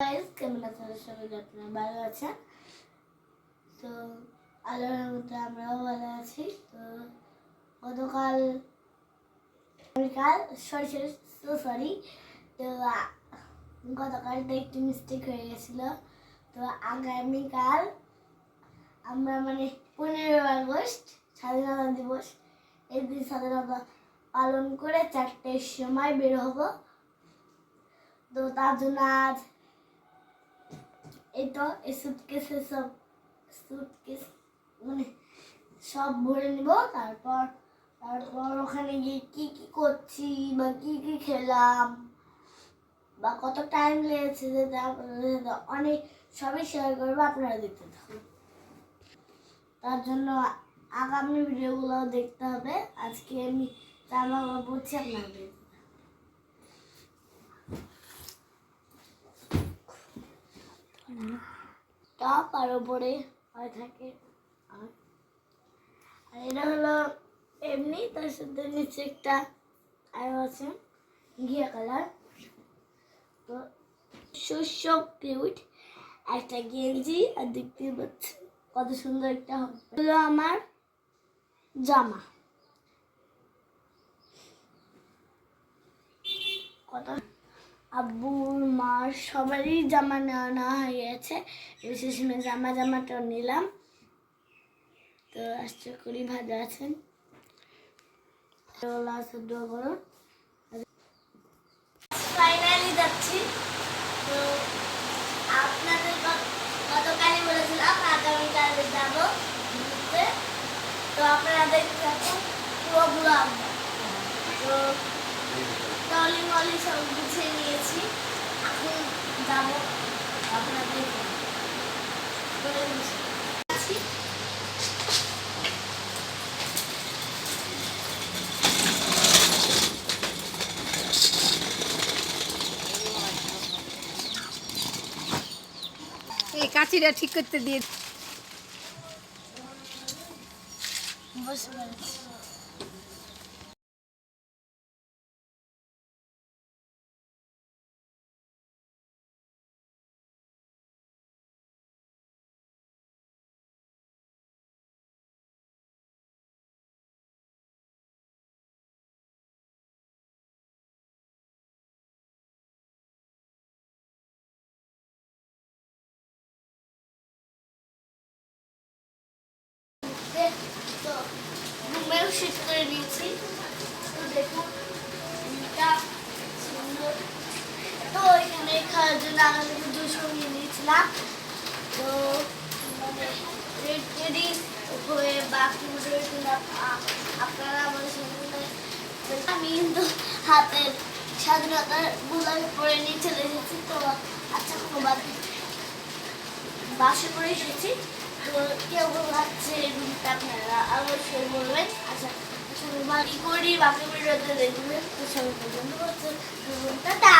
Guys, কেমন আছেন সবাই? আপনারা ভালো আছেন তো? আল্লাহর মধ্যে আমরাও ভালো আছি। তো গতকাল সরি তো গতকালটা একটু মিস্টেক হয়ে গেছিল। তো আগামীকাল আমরা 15 আগস্ট স্বাধীনতা দিবস, এই দিন স্বাধীনতা পালন করে 4টের সময় বের হব। তো তার জন্য আজ এই তো এই সুটকেসে সুটকেস সব ভরে নিব। তারপর ওখানে গিয়ে কি কি করছি বা কি কি খেলাম বা কত টাইম লেগেছে অনেক সবই শেয়ার করবো, আপনারা দেখতে থাকুন। তার জন্য আগামী ভিডিওগুলো দেখতে হবে। আজকে আমি জামা কাপড় পরছি, আপনাদের টপ আর উপরে হয়ে থাকে। আর এটা হলো এমনি, তার সাথে নিচে একটা আরো আছে ঘিয়া কালার। তো কিউট একটা গেঞ্জি, আর দেখতে পাচ্ছি কত সুন্দর একটা হলো আমার জামা। কত আব্বুর মার সবারই জামা নেওয়া হয়ে গেছে। বিশেষ জামাটা নিলাম। তো আশা করি ভালো আছেন। ফাইনালি যাচ্ছি। তো আপনাদের গতকালই বলেছিলাম আগামীকালে যাব ঘুরতে। তো আপনারা দেখতে থাকুন পুরো ব্লগ। তো টলি মলি সব গুছিয়ে নিয়েছি, এখন যাবো। আপনাদের এই কাঁচিটা ঠিক করতে দিয়ে বসে পড়েছি। তো রুমেও শিফট করে নিয়েছি। তো দেখুন এটা সুন্দর। তো এখানে খাওয়ার জন্য আগে 200 নিয়ে নিয়েছিলাম। তো রেডি হয়ে বাকি আপনারা আমাদের সঙ্গে আমি কিন্তু হাতের স্বাধীনতার গুলো পরে নিয়ে চলে এসেছি। তো আচ্ছা, কোনো বাসে করে এসেছি। তো কেউ ভাবছে রুমটা আপনারা অবশ্যই বলবেন। আচ্ছা, বাকি করি বাকি ভিডিওতে দেখবেন। তো সবাই পর্যন্ত টাটা।